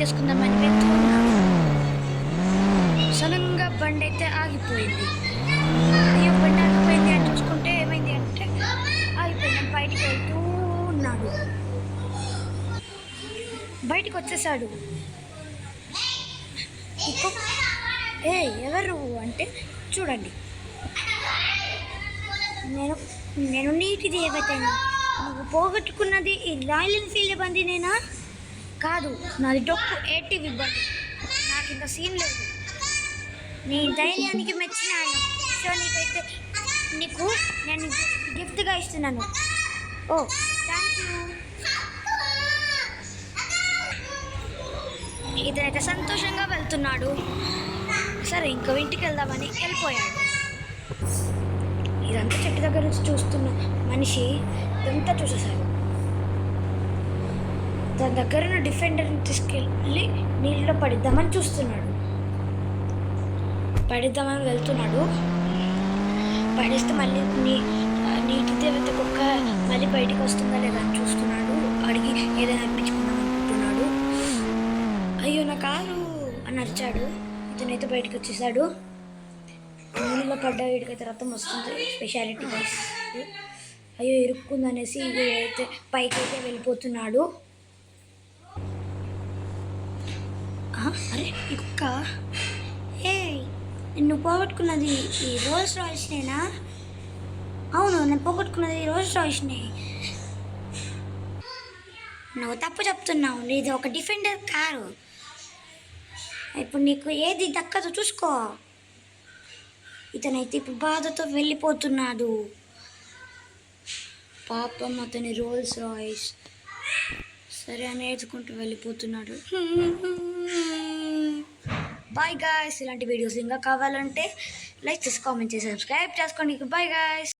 ఎక్కేసుకుందామని వెళ్తూ ఉన్నాను. సడన్గా బండి అయితే ఆగిపోయింది. అయ్యో బండి ఆగిపోయింది అని చూసుకుంటే ఏమైంది అంటే ఆగిపోయింది. బయటికి వెళ్తూ ఉన్నాడు. బయటికి వచ్చేసాడు. ఏ ఎవరు అంటే చూడండి, నేను నేను నీటి దేవతని. నువ్వు పోగొట్టుకున్నది ఈ రాయల్ ఎన్ఫీల్డ్ బండి నేనా? కాదు, నాది డొక్కు ఏటీవీ బండి. నాకు ఇంత సీన్ లేదు. నీ ధైర్యానికి మెచ్చినాను. సో నీకు నేను గిఫ్ట్గా ఇస్తున్నాను. ఓ థ్యాంక్ యూ. ఇతనైతే సంతోషంగా వెళ్తున్నాడు. సరే ఇంకో ఇంటికి వెళ్దామని వెళ్ళిపోయాడు. ఇదంతా చెట్టు దగ్గర నుంచి చూస్తున్న మనిషి ఇదంతా చూసేశాడు. దాని దగ్గర ఉన్న డిఫెండర్ని తీసుకెళ్ళి నీళ్ళలో పడిద్దామని చూస్తున్నాడు. పడిద్దామని వెళ్తున్నాడు. పడేస్తే మళ్ళీ నీటి దేవత కుక్క మళ్ళీ బయటికి వస్తుందా లేదా అని చూస్తున్నాడు. అడిగి ఏదైనా అర్పించుకుందాం అనుకుంటున్నాడు. అయ్యో నా కారు అని అరిచాడు. ఇతనైతే బయటకు వచ్చేసాడు. నీళ్ళలో పడ్డ వీడికైతే రథం వస్తుంది. స్పెషాలిటీ వైస్ అయ్యో ఇరుక్కుందనేసి అయితే పైకి అయితే వెళ్ళిపోతున్నాడు. అరే ఈ కుక్క, ఏ నువ్వు పోగొట్టుకున్నది ఈ రోల్స్ రాయిస్నేనా? అవును, నేను పోగొట్టుకున్నది ఈ రోల్స్ రాయిస్నే. నువ్వు తప్పు చెప్తున్నావు. ఇది ఒక డిఫెండర్ కారు. ఇప్పుడు నీకు ఏది దక్కదో చూసుకో. ఇతనైతే ఇప్పుడు బాధతో వెళ్ళిపోతున్నాడు. పాపం అతని రోల్స్ రాయిస్. సరే అని ఏడ్చుకుంటూ వెళ్ళిపోతున్నాడు. Bye guys. ఇలాంటి వీడియోస్ ఇంకా కావాలంటే లైక్ చేసి కామెంట్ చేసి సబ్స్క్రైబ్ చేసుకోండి. Bye guys.